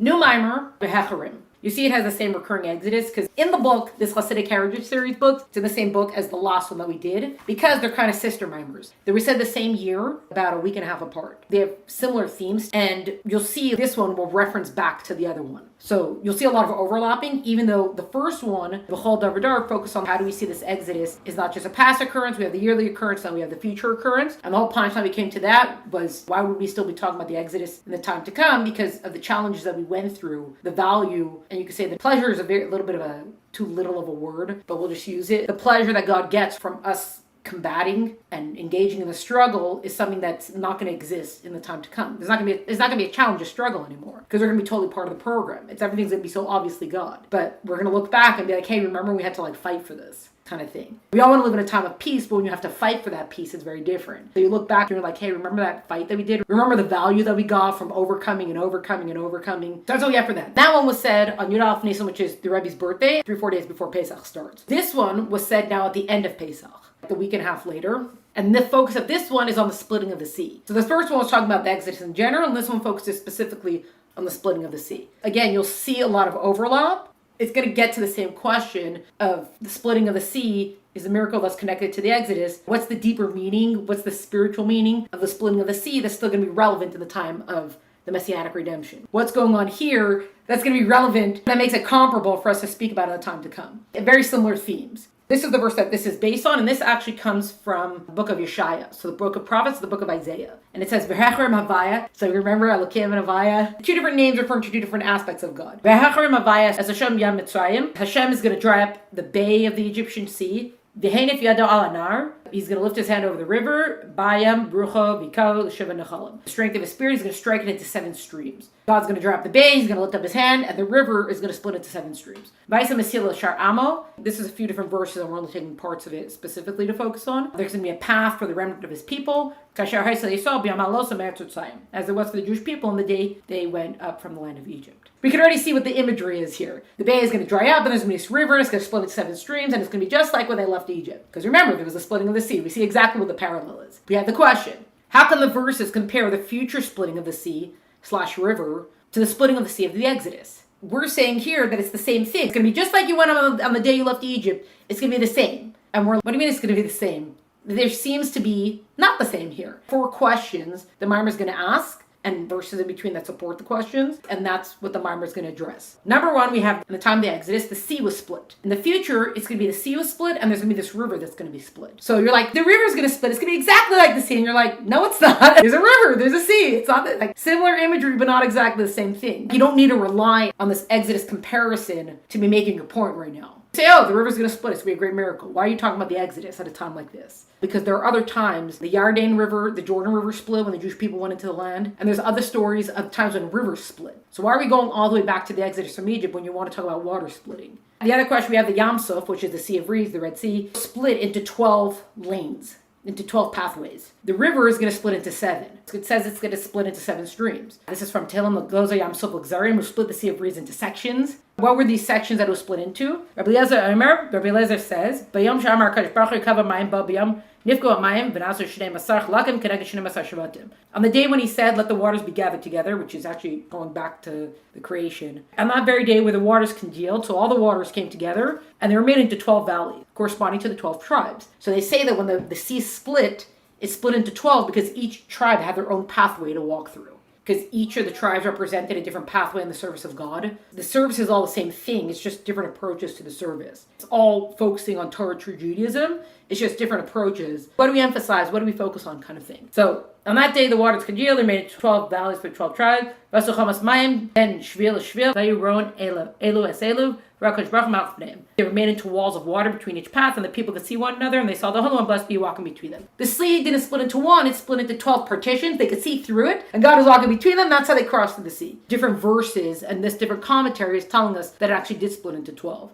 New maamer, Behecharim. You see it has the same recurring exodus because in the book, this Chassidic Heritage Series book, it's in the same book as the last one that we did because they're kind of sister maamers. They were said the same year, about a week and a half apart. They have similar themes and you'll see this one will reference back to the other one. So you'll see a lot of overlapping, even though the first one, the Chol Davar focus on how do we see this exodus is not just a past occurrence, we have the yearly occurrence, then we have the future occurrence. And the whole punchline we came to that was why would we still be talking about the exodus in the time to come? Because of the challenges that we went through, the value, and you could say the pleasure is a little bit of a too little of a word, but we'll just use it. The pleasure that God gets from us combating and engaging in the struggle is something that's not going to exist in the time to come. It's not going to be a challenge, a struggle anymore because they're going to be totally part of the program. Everything's going to be so obviously God. But we're going to look back and be like, hey, remember we had to fight for this kind of thing. We all want to live in a time of peace, but when you have to fight for that peace, it's very different. So you look back and you're like, hey, remember that fight that we did? Remember the value that we got from overcoming and overcoming and overcoming? So that's what we have for that. That one was said on Yud Aleph Nisan, which is the Rebbe's birthday, 3-4 days before Pesach starts. This one was said now at the end of Pesach, the week and a half later. And the focus of this one is on the splitting of the sea. So the first one was talking about the Exodus in general, and this one focuses specifically on the splitting of the sea. Again, you'll see a lot of overlap. It's going to get to the same question of the splitting of the sea is a miracle that's connected to the Exodus. What's the deeper meaning? What's the spiritual meaning of the splitting of the sea that's still going to be relevant in the time of the Messianic redemption? What's going on here that's going to be relevant that makes it comparable for us to speak about in the time to come? Very similar themes. This is the verse that this is based on, and this actually comes from the book of Yeshaya. So the book of prophets, the book of Isaiah. And it says, V'hecharim Havaya. So you remember, Elokim and Havaya. Two different names referring to two different aspects of God. V'hecharim Havaya, as Hashem Yam Mitzrayim. Hashem is going to dry up the bay of the Egyptian sea. V'henif Yado al anar. He's going to lift his hand over the river. Bayam, Brucho, Vikao, L'Shiva Nechalim. The strength of his spirit, he's going to strike it into 7 streams. God's going to dry up the bay, he's going to lift up his hand, and the river is going to split into 7 streams. Vaisa Mesil Shar Amo. This is a few different verses, and we're only taking parts of it specifically to focus on. There's going to be a path for the remnant of his people. As it was for the Jewish people in the day they went up from the land of Egypt. We can already see what the imagery is here. The bay is going to dry up, and there's going to be this river, and it's going to split into 7 streams, and it's going to be just like when they left Egypt. Because remember, there was a splitting of the sea. We see exactly what the parallel is. We have the question, how can the verses compare the future splitting of the sea / river to the splitting of the sea of the Exodus? We're saying here that it's the same thing. It's going to be just like you went on the day you left Egypt. It's going to be the same. And what do you mean it's going to be the same? There seems to be not the same here. 4 questions the maamer is going to ask, and verses in between that support the questions, and that's what the maamer is going to address. Number 1, we have in the time of the Exodus, the sea was split. In the future, it's going to be the sea was split, and there's going to be this river that's going to be split. So you're like, the river's going to split. It's going to be exactly like the sea, and you're like, no, it's not. There's a river, there's a sea. It's not similar imagery, but not exactly the same thing. You don't need to rely on this Exodus comparison to be making your point right now. Say, oh, the river's going to split. It's going to be a great miracle. Why are you talking about the Exodus at a time like this? Because there are other times, the Yarden River, the Jordan River split when the Jewish people went into the land. And there's other stories of times when rivers split. So why are we going all the way back to the Exodus from Egypt when you want to talk about water splitting? The other question, we have the Yam Suf, which is the Sea of Reeds, the Red Sea, split into 12 lanes, into 12 pathways. The river is going to split into 7. It says it's going to split into 7 streams. This is from Tehillim, Goza Yam Suf L'Gzarim, who split the Sea of Reeds into sections. What were these sections that it was split into? Rabbi Eliezer says, Bayom Shamar Kadosh Baruch Hu Kava Mayim Ba Bayom Nifko Mayim V'Nasu Shnei Masar Chalakim Keneged Shnei Masar Shavatim. On the day when he said, let the waters be gathered together, which is actually going back to the creation, on that very day where the waters congealed, so all the waters came together, and they were made into 12 valleys, corresponding to the 12 tribes. So they say that when the sea split, it split into 12 because each tribe had their own pathway to walk through. Because each of the tribes represented a different pathway in the service of God. The service is all the same thing. It's just different approaches to the service. It's all focusing on Torah true Judaism. It's just different approaches. What do we emphasize? What do we focus on kind of thing? So on that day, the waters congealed. They made 12 valleys for 12 tribes. Then shvil shvil. Elu es elu. They were made into walls of water between each path, and the people could see one another, and they saw the Holy One, blessed be, walking between them. The sea didn't split into 1, it split into 12 partitions. They could see through it, and God was walking between them. That's how they crossed through the sea. Different verses, and this different commentary is telling us that it actually did split into 12.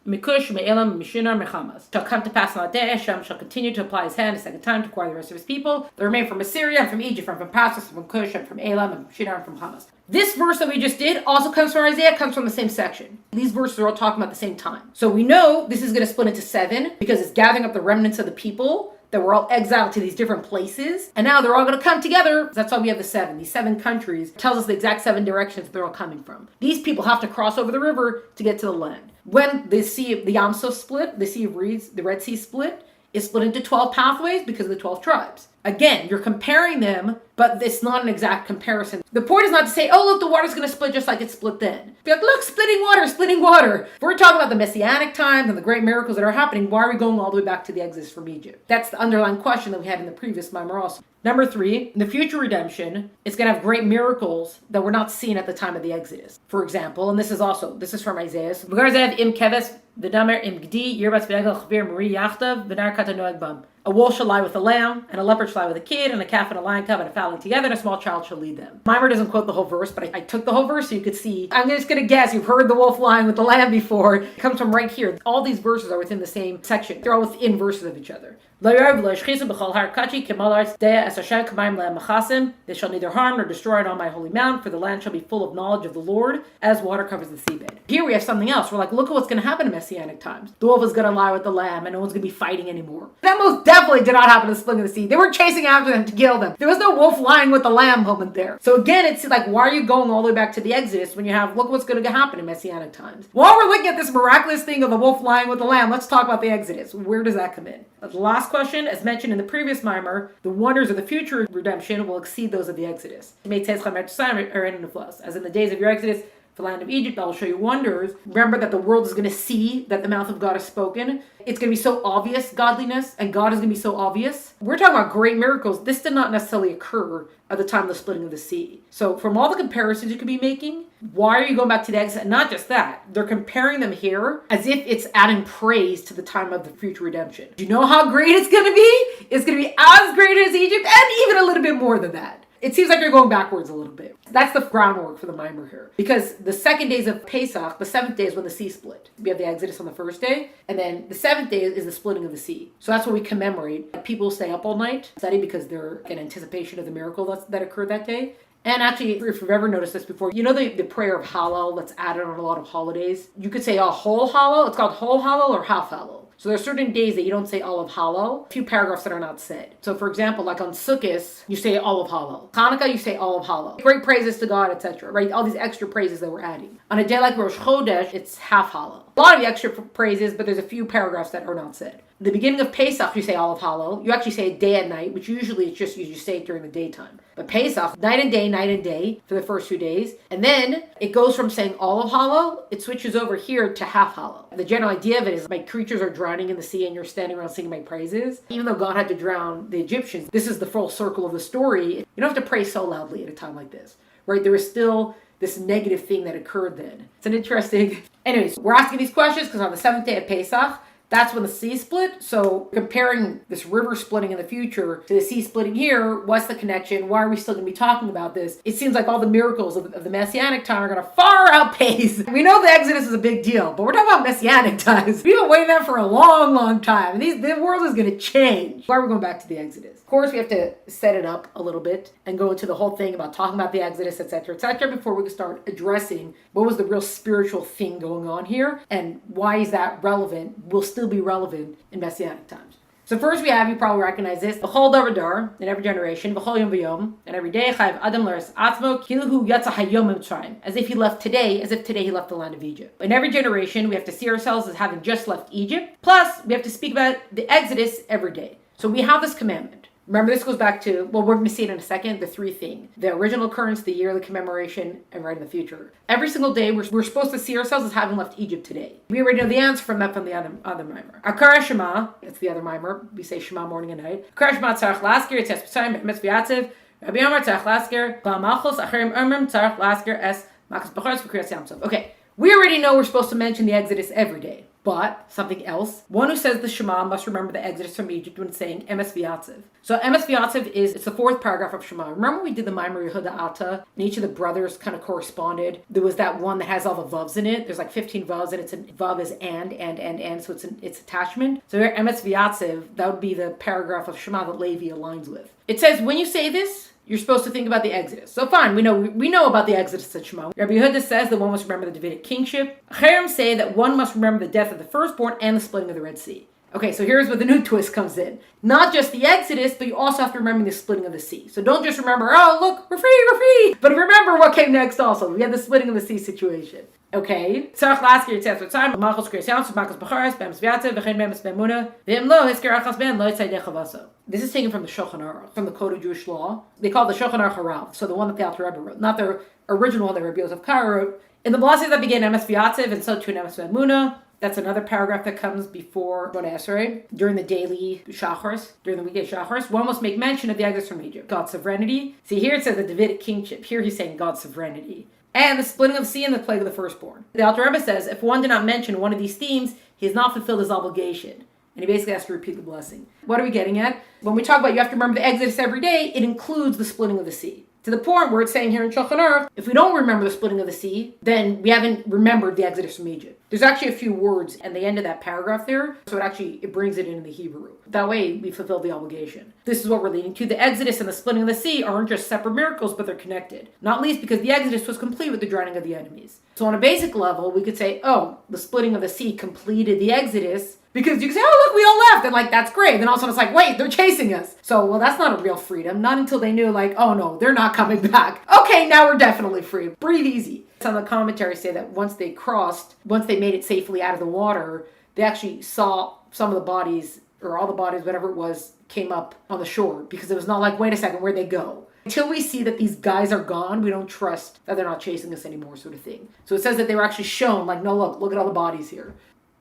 Mikush, Me'elam, Mishinar, Mechamas. Shall come to pass on that day, Hashem shall continue to apply his hand a second time to acquire the rest of his people. They remain from Assyria, and from Egypt, and from Passover, and from Cush, and from Elam, and from Shinar, and from Hamas. This verse that we just did also comes from Isaiah, comes from the same section. These verses are all talking about the same time. So we know this is going to split into 7 because it's gathering up the remnants of the people that were all exiled to these different places, and now they're all going to come together. That's why we have these 7 countries. It tells us the exact 7 directions they're all coming from. These people have to cross over the river to get to the land. When the Yam Suf split, the Sea of Reeds, the Red Sea split, is split into 12 pathways because of the 12 tribes. Again, you're comparing them, but it's not an exact comparison. The point is not to say, oh, look, the water's going to split just like it split then. Be like, look, splitting water, splitting water. If we're talking about the Messianic times and the great miracles that are happening, why are we going all the way back to the Exodus from Egypt? That's the underlying question that we had in the previous Maamar also. Number 3, in the future redemption, it's going to have great miracles that were not seen at the time of the Exodus. For example, and this is from Isaiah. A wolf shall lie with a lamb, and a leopard shall lie with a kid, and a calf and a lion cub and a fowling together, and a small child shall lead them. Maamar doesn't quote the whole verse, but I took the whole verse so you could see. I'm just going to guess you've heard the wolf lying with the lamb before. It comes from right here. All these verses are within the same section. They're all within verses of each other. They shall neither harm nor destroy it on my holy mount, for the land shall be full of knowledge of the Lord, as water covers the seabed. Here we have something else. We're like, look at what's going to happen in Messianic times. The wolf is going to lie with the lamb, and no one's going to be fighting anymore. That most definitely did not happen in the splitting of the sea. They were chasing after them to kill them. There was no wolf lying with the lamb moment there. So again, it's like, why are you going all the way back to the Exodus when you have, look what's going to happen in Messianic times? While we're looking at this miraculous thing of the wolf lying with the lamb, let's talk about the Exodus. Where does that come in? The last question, as mentioned in the previous Maamar, the wonders of the future redemption will exceed those of the Exodus. As in the days of your Exodus, the land of Egypt, I will show you wonders. Remember that the world is going to see that the mouth of God has spoken. It's going to be so obvious, godliness, and God is going to be so obvious. We're talking about great miracles. This did not necessarily occur at the time of the splitting of the sea. So from all the comparisons you could be making, why are you going back to the Exodus? And not just that, they're comparing them here as if it's adding praise to the time of the future redemption. Do you know how great it's going to be? It's going to be as great as Egypt, and even a little bit more than that. It seems like you're going backwards a little bit. That's the groundwork for the Maamar here. Because the 2nd days of Pesach, the 7th day is when the sea split. We have the Exodus on the 1st day, and then the 7th day is the splitting of the sea. So that's what we commemorate. People stay up all night, study, because they're in anticipation of the miracle that occurred that day. And actually, if you've ever noticed this before, you know the prayer of Hallel that's added on a lot of holidays? You could say a whole Hallel. It's called whole Hallel or half Hallel. So there are certain days that you don't say all of Hallel, a few paragraphs that are not said. So for example, like on Sukkot, you say all of Hallel. Hanukkah, you say all of Hallel. Great praises to God, etc. Right? All these extra praises that we're adding. On a day like Rosh Chodesh, it's half Hallel. A lot of the extra praises, but there's a few paragraphs that are not said. The beginning of Pesach, you say all of Hallel. You actually say it day and night, which usually it's just you say it during the daytime. But Pesach, night and day for the first 2 days. And then it goes from saying all of Hallel, it switches over here to half Hallel. The general idea of it is my creatures are drowning in the sea and you're standing around singing my praises. Even though God had to drown the Egyptians, this is the full circle of the story. You don't have to pray so loudly at a time like this, right? There is still this negative thing that occurred then. It's an interesting... Anyways, we're asking these questions because on the 7th day of Pesach, that's when the sea split. So comparing this river splitting in the future to the sea splitting here, what's the connection? Why are we still going to be talking about this? It seems like all the miracles of the Messianic time are going to far outpace. We know the Exodus is a big deal, but we're talking about Messianic times. We've been waiting that for a long, long time. And the world is going to change. Why are we going back to the Exodus? Of course, we have to set it up a little bit and go into the whole thing about talking about the Exodus, etc., before we can start addressing what was the real spiritual thing going on here and why is that relevant, will still be relevant in Messianic times. So first we have, you probably recognize this, B'chol davar dar, in every generation, B'chol yom v'yom, and every day, Chayav Adam l'eretz atzmo, kilu yatsa hayom mitzrayim, as if he left today, as if today he left the land of Egypt. In every generation, we have to see ourselves as having just left Egypt, plus we have to speak about the Exodus every day. So we have this commandment. Remember, this goes back to, well, we're going to see it in a second, the 3 things. The original occurrence, the yearly commemoration, and right in the future. Every single day, we're supposed to see ourselves as having left Egypt today. We already know the answer from that from the other Maamar. Akar Shema, that's the other Maamar. We say Shema morning and night. Akar Shema tzarech lasker, it's Pesayim, Emes v'yatziv. Rabbi Menachem tzarech lasker, Ba'malchus, Acherim Ermim tzarech lasker, Es Makas B'charetz v'kriyas Yamsov. Okay, we already know we're supposed to mention the Exodus every day. But something else, one who says the Shema must remember the Exodus from Egypt when saying Emes v'yatziv. So Emes v'yatziv it's the 4th paragraph of Shema. Remember we did the Maamar Yehuda Ata, and each of the brothers kind of corresponded. There was that one that has all the vavs in it. There's like 15 vavs, and it's a vav is and, so it's attachment. So here Emes v'yatziv, that would be the paragraph of Shema that Levi aligns with. It says when you say this, you're supposed to think about the Exodus. So fine, we know about the Exodus at Shema. Rabbi Yehuda says that one must remember the Davidic kingship. Acherim say that one must remember the death of the firstborn and the splitting of the Red Sea. Okay, so here's where the new twist comes in. Not just the Exodus, but you also have to remember the splitting of the sea. So don't just remember, oh, look, we're free. But remember what came next also. We had the splitting of the sea situation. Okay. This is taking from the Shulchan Aruch, from the Code of Jewish Law. They call it the Shulchan Aruch Harav, so the one that the Alter Rebbe wrote, not the original one that Rabbi Yosef Karo wrote. In the blessings that begin Emes V'Yatzev and so too in Emes V'Emunah, that's another paragraph that comes before Shemona Esrei, during the daily Shachars, during the weekday Shachars. One must make mention of the Exodus from Egypt, God's sovereignty. See, here it says the Davidic kingship. Here he's saying God's sovereignty. And the splitting of the sea and the plague of the firstborn. The Alter Rebbe says, if one did not mention one of these themes, he has not fulfilled his obligation. And he basically has to repeat the blessing. What are we getting at? When we talk about you have to remember the Exodus every day, it includes the splitting of the sea. To the point where it's saying here in Shulchan Aruch, if we don't remember the splitting of the sea, then we haven't remembered the Exodus from Egypt. There's actually a few words at the end of that paragraph there, so it brings it into the Hebrew. That way, we fulfill the obligation. This is what we're leading to. The Exodus and the splitting of the sea aren't just separate miracles, but they're connected. Not least because the Exodus was complete with the drowning of the enemies. So on a basic level, we could say, oh, the splitting of the sea completed the Exodus, because you can say, oh, look, we all left. And that's great. Then all of a sudden it's like, wait, they're chasing us. So, that's not a real freedom. Not until they knew oh, no, they're not coming back. Okay, now we're definitely free. Breathe easy. Some of the commentaries say that once they made it safely out of the water, they actually saw some of the bodies, or all the bodies, whatever it was, came up on the shore. Because it was not wait a second, where'd they go? Until we see that these guys are gone, we don't trust that they're not chasing us anymore, sort of thing. So it says that they were actually shown, no, look at all the bodies here.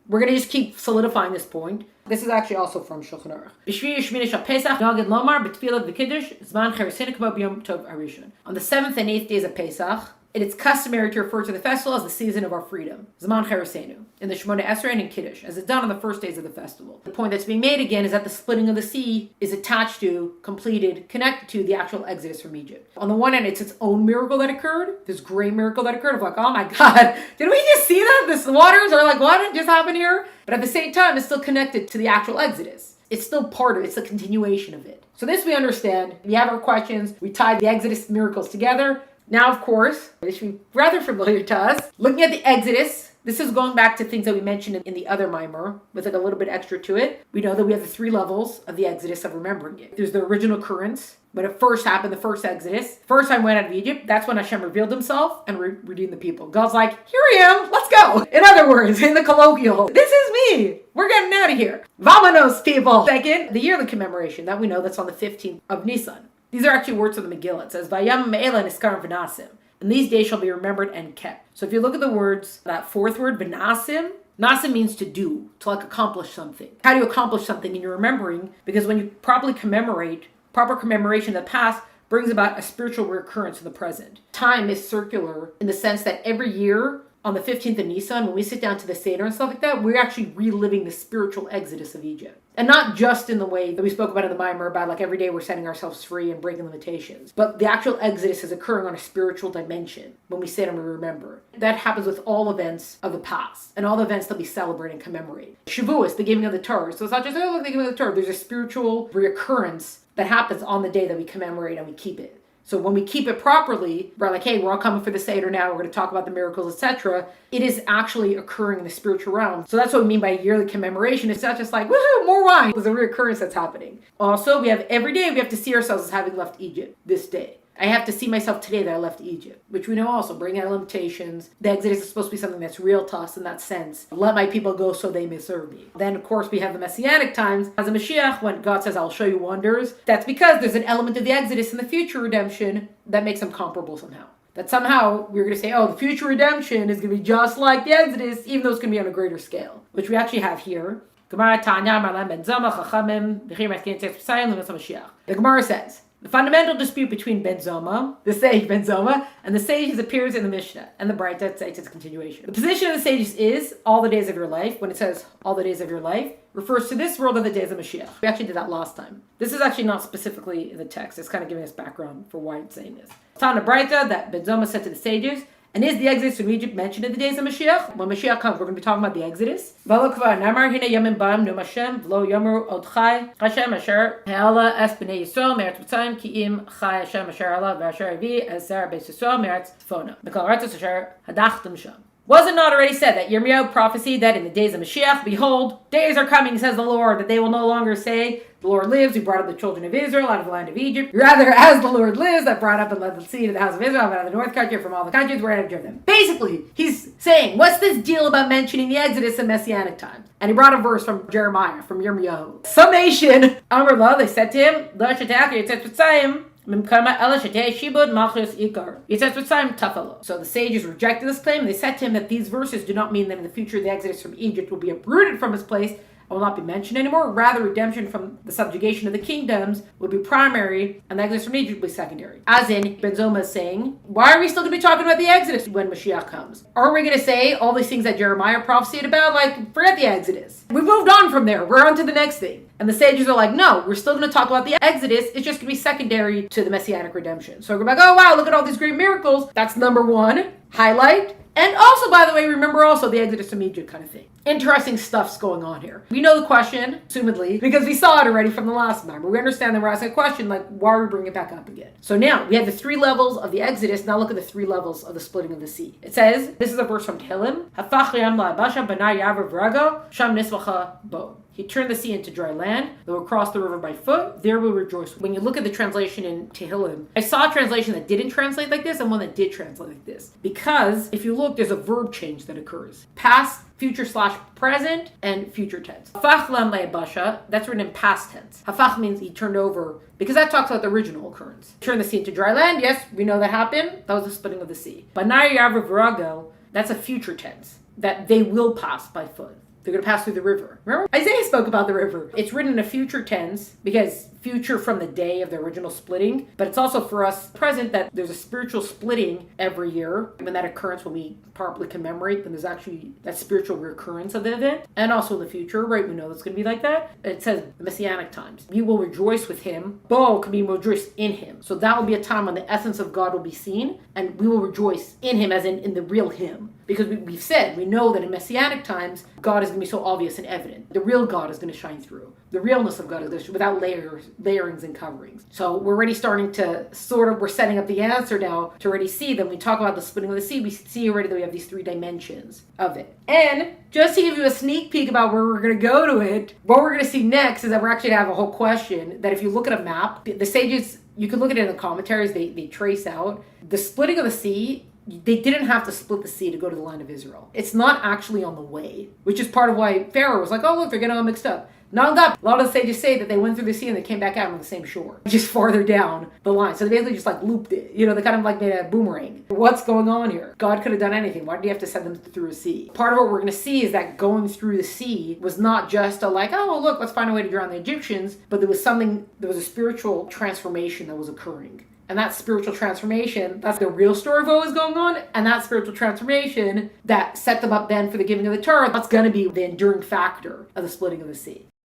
We're going to just keep solidifying this point. This is actually also from Shulchan Aruch. On the 7th and 8th days of Pesach, it is customary to refer to the festival as the season of our freedom, Zman Cherusenu, in the Shemona Esrei and in Kiddush, as it's done on the first days of the festival. The point that's being made again is that the splitting of the sea is attached to, completed, connected to the actual Exodus from Egypt. On the one hand, it's its own miracle that occurred, this great miracle that occurred of oh my God, did we just see that? This waters are what just happened here? But at the same time, it's still connected to the actual Exodus. It's still part of it. It's a continuation of it. So this we understand. We have our questions. We tied the Exodus miracles together. Now, of course, this should be rather familiar to us. Looking at the Exodus, this is going back to things that we mentioned in the other maamer, with a little bit extra to it. We know that we have the 3 levels of the Exodus of remembering it. There's the original occurrence, when it first happened, the first Exodus. First time went out of Egypt, that's when Hashem revealed himself and redeemed the people. God's like, here I am, let's go. In other words, in the colloquial, this is me. We're getting out of here. Vamonos, people. Second, the yearly commemoration that we know that's on the 15th of Nisan. These are actually words from the Megillah. It says, Vayam me'ela niskarim v'nasim. And these days shall be remembered and kept. So if you look at the words, that fourth word, v'nasim, nasim means to do, to accomplish something. How do you accomplish something in your remembering? Because when you properly commemorate, proper commemoration of the past brings about a spiritual recurrence in the present. Time is circular in the sense that every year, on the 15th of Nisan, when we sit down to the Seder and stuff like that, we're actually reliving the spiritual exodus of Egypt. And not just in the way that we spoke about in the Maamar, about every day we're setting ourselves free and breaking limitations. But the actual exodus is occurring on a spiritual dimension when we sit and we remember. That happens with all events of the past and all the events that we celebrate and commemorate. Shavuos, the giving of the Torah. So it's not just, oh, look, the giving of the Torah. There's a spiritual reoccurrence that happens on the day that we commemorate and we keep it. So when we keep it properly, we're hey, we're all coming for the Seder now, we're going to talk about the miracles, etc. It is actually occurring in the spiritual realm. So that's what we mean by yearly commemoration. It's not just woohoo, more wine. There's a reoccurrence that's happening. Also, every day we have to see ourselves as having left Egypt this day. I have to see myself today that I left Egypt, which we know also bring out limitations. The Exodus is supposed to be something that's real to us in that sense. Let my people go so they may serve me. Then, of course, we have the Messianic times as a Mashiach when God says, I'll show you wonders. That's because there's an element of the Exodus in the future redemption that makes them comparable somehow. That somehow we're going to say, oh, the future redemption is going to be just like the Exodus, even though it's going to be on a greater scale, which we actually have here. The Gemara says, the fundamental dispute between Ben Zoma, the sage Ben Zoma, and the sages appears in the Mishnah, and the Braita states its continuation. The position of the sages is all the days of your life. When it says all the days of your life, refers to this world of the days of Mashiach. We actually did that last time. This is actually not specifically in the text. It's kind of giving us background for why it's saying this. It's on the Braita that Ben Zoma said to the sages, and is the Exodus from Egypt mentioned in the days of Mashiach? When Mashiach comes, we're going to be talking about the Exodus. Was it not already said that Yirmiyahu prophesied that in the days of Mashiach, behold, days are coming, says the Lord, that they will no longer say, the Lord lives, who brought up the children of Israel out of the land of Egypt. Rather, as the Lord lives, that brought up and led the seed of the house of Israel out of the north country from all the countries where I have driven them. Basically, he's saying, what's this deal about mentioning the Exodus in Messianic times? And he brought a verse from Jeremiah, from Yirmiyahu. Summation, Amar lo, they said to him, Lo shetach yitzet v'tzayim, so the sages rejected this claim. They said to him that these verses do not mean that in the future the exodus from Egypt will be uprooted from its place and will not be mentioned anymore. Rather, redemption from the subjugation of the kingdoms will be primary and the exodus from Egypt will be secondary. As in, Ben Zoma is saying, why are we still going to be talking about the exodus when Mashiach comes? Are we going to say all these things that Jeremiah prophesied about? Like, forget the exodus. We moved on from there. We're on to the next thing. And the sages are like, no, we're still going to talk about the Exodus. It's just going to be secondary to the Messianic redemption. So we're like, oh, wow, look at all these great miracles. That's number one, highlight. And also, by the way, remember also the Exodus from Egypt kind of thing. Interesting stuff's going on here. We know the question, assumedly, because we saw it already from the last time. But we understand that we're asking a question, like, why are we bringing it back up again? So now, we have the 3 levels of the Exodus. Now look at the 3 levels of the splitting of the sea. It says, this is a verse from Tehillim, He turned the sea into dry land. They will cross the river by foot. There will rejoice. When you look at the translation in Tehillim, I saw a translation that didn't translate like this and one that did translate like this. Because if you look, there's a verb change that occurs. Past, future/present, and future tense. Hafach lam le'ebasha, that's written in past tense. Hafach means he turned over, because that talks about the original occurrence. Turn the sea into dry land, yes, we know that happened. That was the splitting of the sea. Banai yav v'rago, that's a future tense, that they will pass by foot. They're going to pass through the river. Remember? Isaiah spoke about the river. It's written in a future tense because future from the day of the original splitting, but it's also for us present that there's a spiritual splitting every year. When that occurrence, when we properly commemorate, then there's actually that spiritual recurrence of the event. And also in the future, right? We know it's going to be like that. It says the Messianic times. We will rejoice with him. Bo can be rejoice in him. So that will be a time when the essence of God will be seen and we will rejoice in him as in the real him. Because we've said, we know that in Messianic times, God is going to be so obvious and evident. The real God is going to shine through. The realness of God is going to, without layerings and coverings. So we're already starting to we're setting up the answer now to already see that when we talk about the splitting of the sea, we see already that we have these 3 dimensions of it. And just to give you a sneak peek about where we're going to go to it, what we're going to see next is that we're actually going to have a whole question that if you look at a map, the sages, you can look at it in the commentaries, they trace out the splitting of the sea. They didn't have to split the sea to go to the land of Israel. It's not actually on the way, which is part of why Pharaoh was like, oh, look, they're getting all mixed up. Not that. A lot of the sages say that they went through the sea and they came back out on the same shore, just farther down the line. So they basically just like looped it. You know, they kind of like made a boomerang. What's going on here? God could have done anything. Why did he have to send them through a sea? Part of what we're going to see is that going through the sea was not just a like, oh, well, look, let's find a way to drown the Egyptians, but there was a spiritual transformation that was occurring. And that spiritual transformation, that's the real story of what was going on. And that spiritual transformation that set them up then for the giving of the Torah, that's going to be the enduring factor of the splitting of the sea.